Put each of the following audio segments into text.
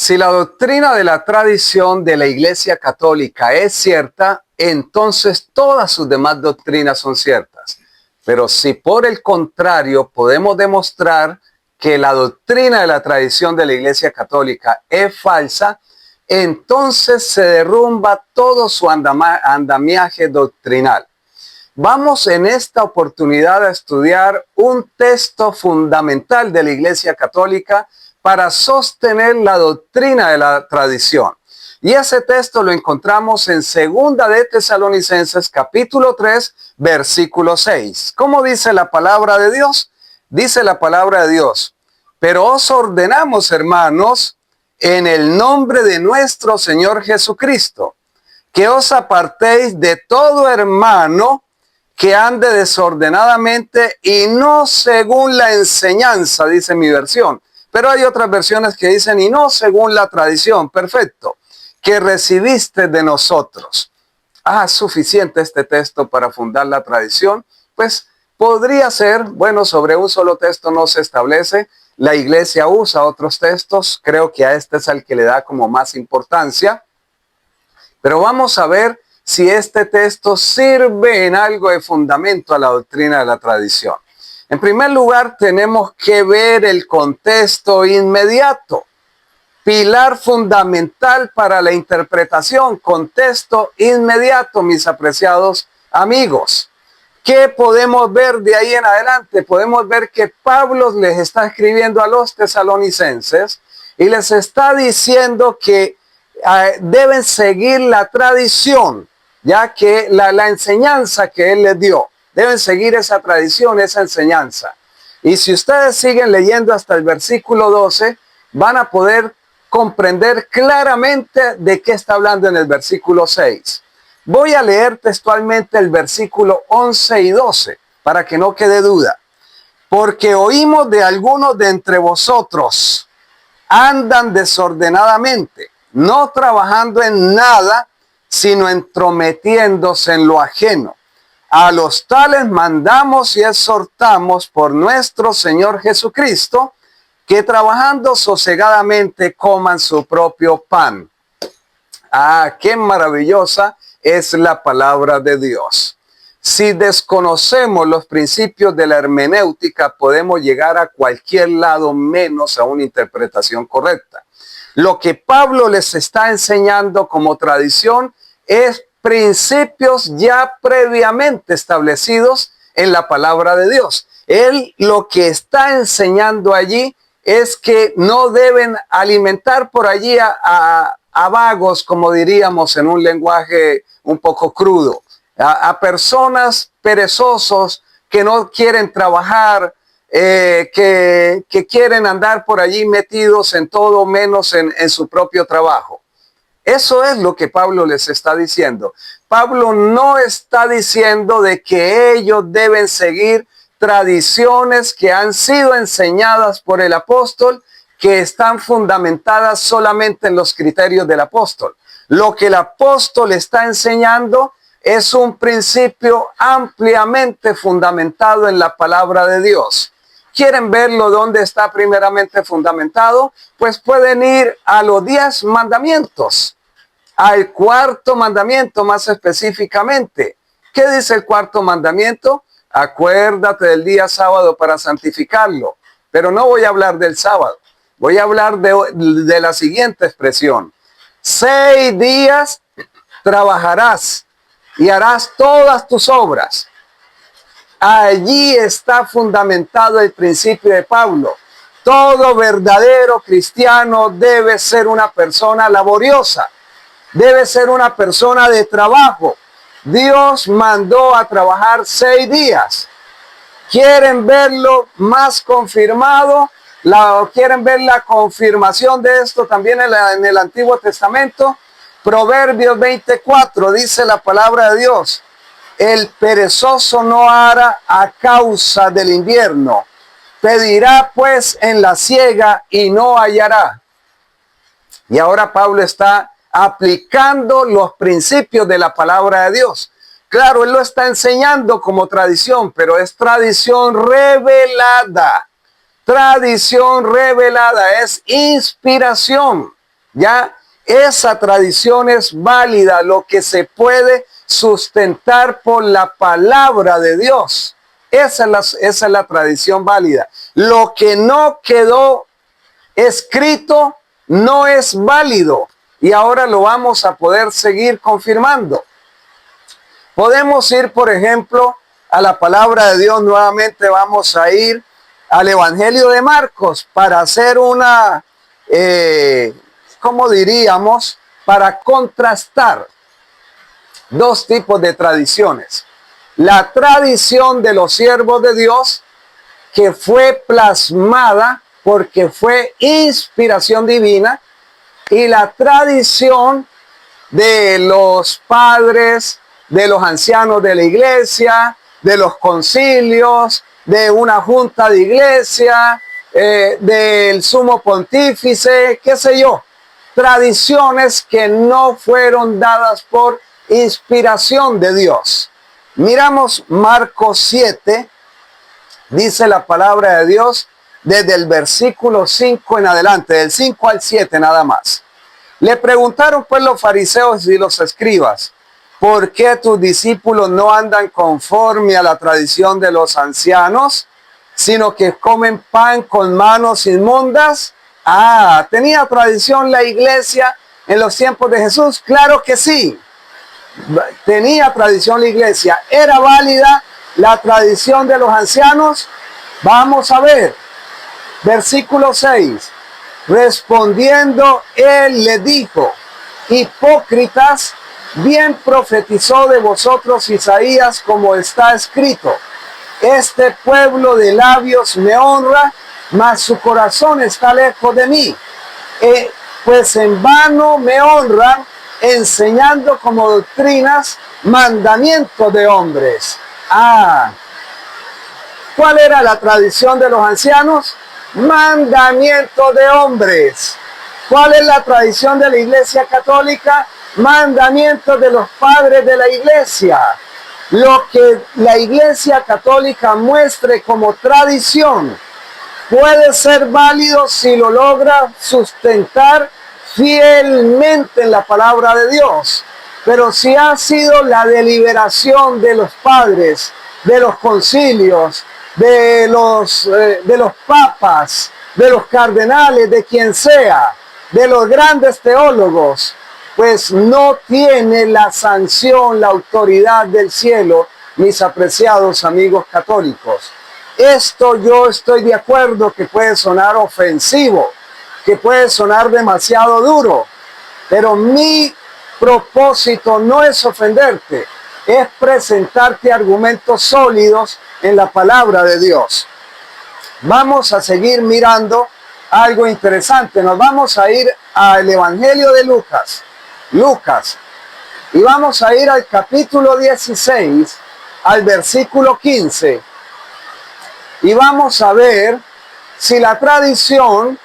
Si la doctrina de la tradición de la Iglesia Católica es cierta, entonces todas sus demás doctrinas son ciertas. Pero si por el contrario podemos demostrar que la doctrina de la tradición de la Iglesia Católica es falsa, entonces se derrumba todo su andamiaje doctrinal. Vamos en esta oportunidad a estudiar un texto fundamental de la Iglesia Católica para sostener la doctrina de la tradición. Y ese texto lo encontramos en 2 de Tesalonicenses capítulo 3, versículo 6. ¿Cómo dice la palabra de Dios? Dice la palabra de Dios: pero os ordenamos, hermanos, en el nombre de nuestro Señor Jesucristo, que os apartéis de todo hermano que ande desordenadamente y no según la enseñanza, dice mi versión. Pero hay otras versiones que dicen, y no según la tradición, perfecto, que recibiste de nosotros. Suficiente este texto para fundar la tradición. Pues podría ser, bueno, sobre un solo texto no se establece. La iglesia usa otros textos. Creo que a este es el que le da como más importancia. Pero vamos a ver si este texto sirve en algo de fundamento a la doctrina de la tradición. En primer lugar, tenemos que ver el contexto inmediato. Pilar fundamental para la interpretación, contexto inmediato, mis apreciados amigos. ¿Qué podemos ver de ahí en adelante? Podemos ver que Pablo les está escribiendo a los tesalonicenses y les está diciendo que deben seguir la tradición, ya que la enseñanza que él les dio. Deben seguir esa tradición, esa enseñanza. Y si ustedes siguen leyendo hasta el versículo 12, van a poder comprender claramente de qué está hablando en el versículo 6. Voy a leer textualmente el versículo 11 y 12, para que no quede duda. Porque oímos de algunos de entre vosotros, andan desordenadamente, no trabajando en nada, sino entrometiéndose en lo ajeno. A los tales mandamos y exhortamos por nuestro Señor Jesucristo, que trabajando sosegadamente coman su propio pan. Qué maravillosa es la palabra de Dios. Si desconocemos los principios de la hermenéutica, podemos llegar a cualquier lado menos a una interpretación correcta. Lo que Pablo les está enseñando como tradición es principios ya previamente establecidos en la palabra de Dios. Él lo que está enseñando allí es que no deben alimentar por allí a vagos, como diríamos en un lenguaje un poco crudo, a personas perezosos que no quieren trabajar, que quieren andar por allí metidos en todo menos en su propio trabajo. Eso es lo que Pablo les está diciendo. Pablo no está diciendo de que ellos deben seguir tradiciones que han sido enseñadas por el apóstol, que están fundamentadas solamente en los criterios del apóstol. Lo que el apóstol está enseñando es un principio ampliamente fundamentado en la palabra de Dios. ¿Quieren verlo dónde está primeramente fundamentado? Pues pueden ir a los 10 mandamientos, al 4.º mandamiento más específicamente. ¿Qué dice el 4.º mandamiento? Acuérdate del día sábado para santificarlo. Pero no voy a hablar del sábado. Voy a hablar de la siguiente expresión. 6 días trabajarás y harás todas tus obras. Allí está fundamentado el principio de Pablo. Todo verdadero cristiano debe ser una persona laboriosa. Debe ser una persona de trabajo. Dios mandó a trabajar 6 días. ¿Quieren verlo más confirmado? ¿Quieren ver la confirmación de esto también en el Antiguo Testamento? Proverbios 24 dice la palabra de Dios: el perezoso no hará a causa del invierno. Pedirá pues en la siega y no hallará. Y ahora Pablo está aplicando los principios de la palabra de Dios. Claro, él lo está enseñando como tradición, pero es tradición revelada. Tradición revelada es inspiración. Ya esa tradición es válida, lo que se puede sustentar por la palabra de Dios. Esa es la tradición válida. Lo que no quedó escrito no es válido. Y ahora lo vamos a poder seguir confirmando. Podemos ir, por ejemplo, a la palabra de Dios. Nuevamente vamos a ir al Evangelio de Marcos para hacer una, ¿cómo diríamos? Para contrastar dos tipos de tradiciones. La tradición de los siervos de Dios, que fue plasmada porque fue inspiración divina, y la tradición de los padres, de los ancianos de la iglesia, de los concilios, de una junta de iglesia, del sumo pontífice, qué sé yo. Tradiciones que no fueron dadas por inspiración de Dios. Miramos Marcos 7, dice la palabra de Dios, desde el versículo 5 en adelante, del 5 al 7 nada más. Le preguntaron pues los fariseos y los escribas, ¿por qué tus discípulos no andan conforme a la tradición de los ancianos, sino que comen pan con manos inmundas? Ah, ¿tenía tradición la iglesia en los tiempos de Jesús? Claro que sí. Tenía tradición la iglesia. ¿Era válida la tradición de los ancianos? Vamos a ver. Versículo 6. Respondiendo, él le dijo, hipócritas, bien profetizó de vosotros Isaías, como está escrito. Este pueblo de labios me honra, mas su corazón está lejos de mí. Pues en vano me honran, enseñando como doctrinas mandamientos de hombres. Ah, ¿cuál era la tradición de los ancianos? Mandamiento de hombres. ¿Cuál es la tradición de la Iglesia Católica? Mandamientos de los padres de la Iglesia. Lo que la Iglesia Católica muestre como tradición puede ser válido si lo logra sustentar fielmente en la palabra de Dios. Pero si ha sido la deliberación de los padres, de los concilios, de los papas, de los cardenales, de quien sea, de los grandes teólogos, pues no tiene la sanción, la autoridad del cielo, mis apreciados amigos católicos. Esto yo estoy de acuerdo que puede sonar ofensivo, que puede sonar demasiado duro, pero mi propósito no es ofenderte, es presentarte argumentos sólidos en la palabra de Dios. Vamos a seguir mirando algo interesante. Nos vamos a ir al Evangelio de Lucas, y vamos a ir al capítulo 16, al versículo 15, y vamos a ver si la tradición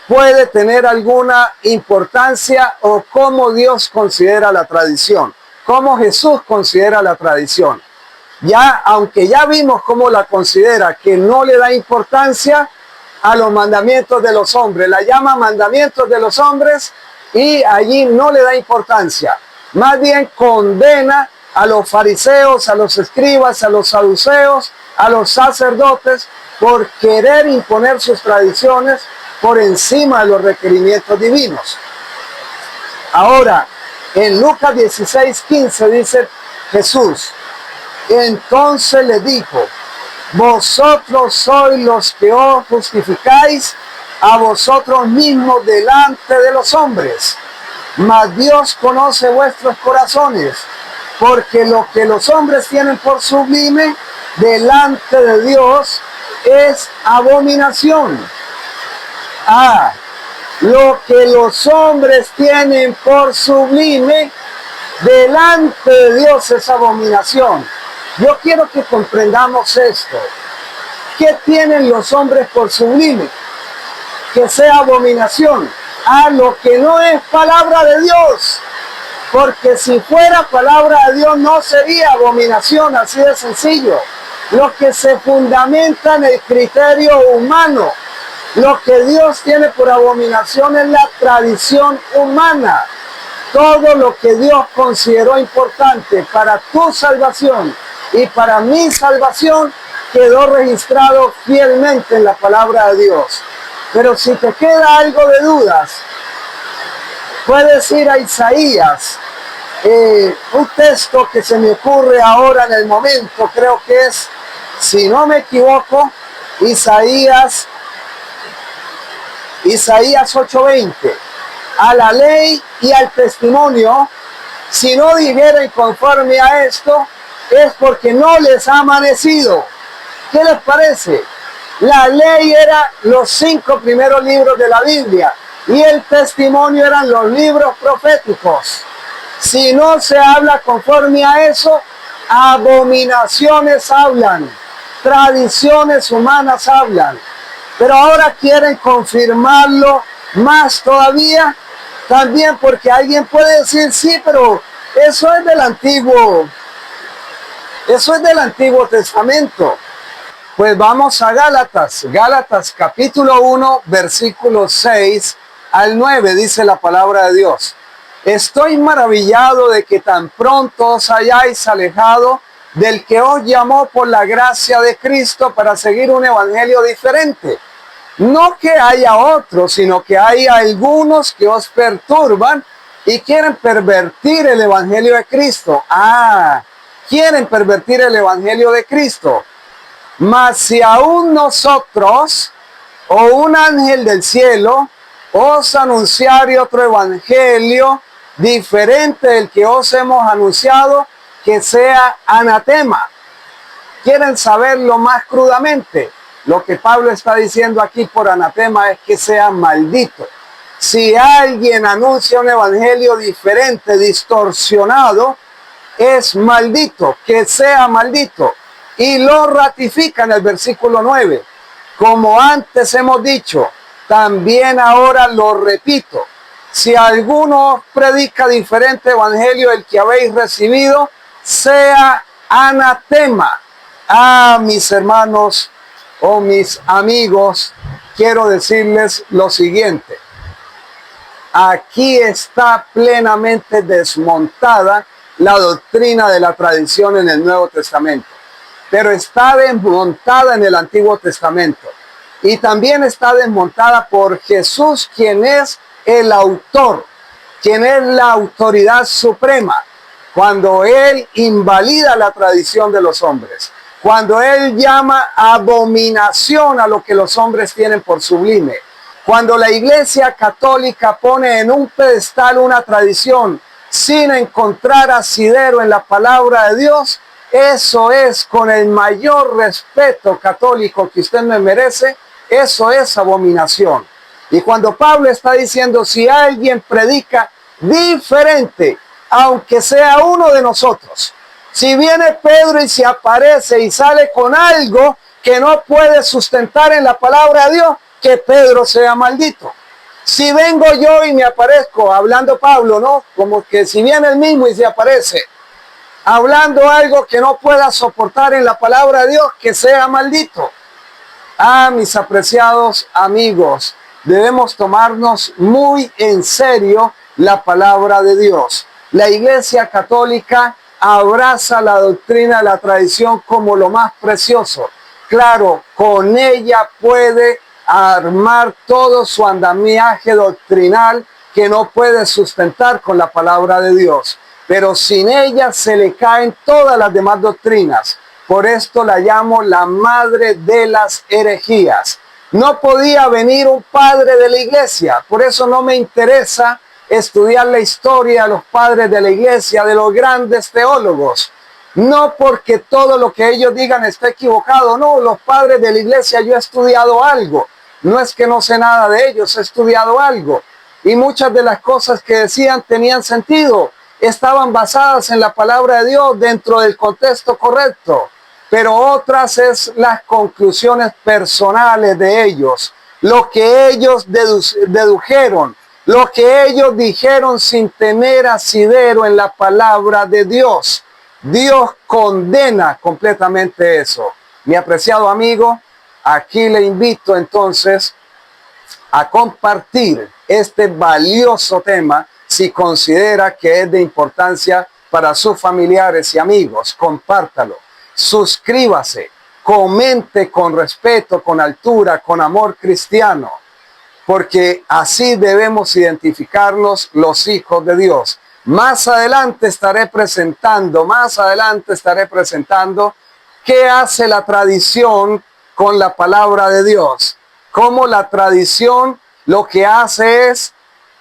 puede tener alguna importancia o cómo Dios considera la tradición, cómo Jesús considera la tradición. Ya, aunque ya vimos cómo la considera, que no le da importancia a los mandamientos de los hombres, la llama mandamientos de los hombres y allí no le da importancia. Más bien condena a los fariseos, a los escribas, a los saduceos, a los sacerdotes por querer imponer sus tradiciones por encima de los requerimientos divinos. Ahora, en Lucas 16:15 dice Jesús, entonces le dijo, vosotros sois los que os justificáis a vosotros mismos delante de los hombres, mas Dios conoce vuestros corazones, porque lo que los hombres tienen por sublime delante de Dios es abominación. Ah, lo que los hombres tienen por sublime delante de Dios es abominación. Yo quiero que comprendamos esto. ¿Qué tienen los hombres por sublime? Que sea abominación. A lo que no es palabra de Dios. Porque si fuera palabra de Dios no sería abominación, así de sencillo. Lo que se fundamenta en el criterio humano, Lo que Dios tiene por abominación es la tradición humana. Todo lo que Dios consideró importante para tu salvación y para mi salvación quedó registrado fielmente en la palabra de Dios. Pero si te queda algo de dudas, puedes ir a Isaías, un texto que se me ocurre ahora en el momento, creo que es, si no me equivoco, Isaías 8:20. A la ley y al testimonio, si no dijeren conforme a esto, es porque no les ha amanecido. ¿Qué les parece? La ley era los 5 primeros libros de la Biblia y el testimonio eran los libros proféticos. Si no se habla conforme a eso, abominaciones hablan, tradiciones humanas hablan. Pero ahora quieren confirmarlo más todavía, también porque alguien puede decir, sí, pero eso es del Antiguo Testamento. Pues vamos a Gálatas capítulo 1, versículos 6 al 9, dice la palabra de Dios. Estoy maravillado de que tan pronto os hayáis alejado del que os llamó por la gracia de Cristo para seguir un evangelio diferente. No que haya otros, sino que hay algunos que os perturban y quieren pervertir el evangelio de Cristo. Quieren pervertir el evangelio de Cristo. Mas si aún nosotros o un ángel del cielo os anunciare otro evangelio diferente del que os hemos anunciado, que sea anatema. ¿Quieren saberlo más crudamente? Lo que Pablo está diciendo aquí por anatema es que sea maldito. Si alguien anuncia un evangelio diferente, distorsionado, es maldito, que sea maldito. Y lo ratifica en el versículo 9. Como antes hemos dicho, también ahora lo repito. Si alguno predica diferente evangelio del que habéis recibido, sea anatema. Mis hermanos o mis amigos, quiero decirles lo siguiente. Aquí está plenamente desmontada la doctrina de la tradición en el Nuevo Testamento, pero está desmontada en el Antiguo Testamento. Y también está desmontada por Jesús, quien es el autor, quien es la autoridad suprema, cuando Él invalida la tradición de los hombres, cuando Él llama abominación a lo que los hombres tienen por sublime, cuando la Iglesia Católica pone en un pedestal una tradición sin encontrar asidero en la palabra de Dios. Eso es, con el mayor respeto católico que usted me merece, eso es abominación. Y cuando Pablo está diciendo, si alguien predica diferente, aunque sea uno de nosotros, si viene Pedro y se aparece y sale con algo que no puede sustentar en la palabra de Dios, que Pedro sea maldito. Si vengo yo y me aparezco, hablando Pablo, ¿no? Como que si viene el mismo y se aparece, hablando algo que no pueda soportar en la palabra de Dios, que sea maldito. Mis apreciados amigos, debemos tomarnos muy en serio la palabra de Dios. La Iglesia Católica abraza la doctrina de la tradición como lo más precioso. Claro, con ella puede armar todo su andamiaje doctrinal que no puede sustentar con la palabra de Dios. Pero sin ella se le caen todas las demás doctrinas. Por esto la llamo la madre de las herejías. No podía venir un padre de la iglesia, por eso no me interesa estudiar la historia de los padres de la iglesia, de los grandes teólogos. No porque todo lo que ellos digan esté equivocado, no, los padres de la iglesia yo he estudiado algo. No es que no sé nada de ellos, he estudiado algo. Y muchas de las cosas que decían tenían sentido, estaban basadas en la palabra de Dios dentro del contexto correcto. Pero otras es las conclusiones personales de ellos, lo que ellos dedujeron, lo que ellos dijeron sin tener asidero en la palabra de Dios. Dios condena completamente eso. Mi apreciado amigo, aquí le invito entonces a compartir este valioso tema si considera que es de importancia para sus familiares y amigos. Compártalo, suscríbase, comente con respeto, con altura, con amor cristiano, porque así debemos identificarnos los hijos de Dios. Más adelante estaré presentando qué hace la tradición con la palabra de Dios. Cómo la tradición lo que hace es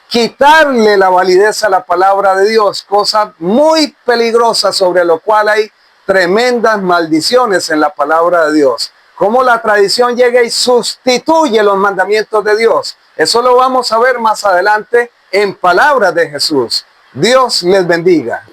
quitarle la validez a la palabra de Dios, cosa muy peligrosa sobre lo cual hay tremendas maldiciones en la palabra de Dios. Cómo la tradición llega y sustituye los mandamientos de Dios. Eso lo vamos a ver más adelante en palabras de Jesús. Dios les bendiga.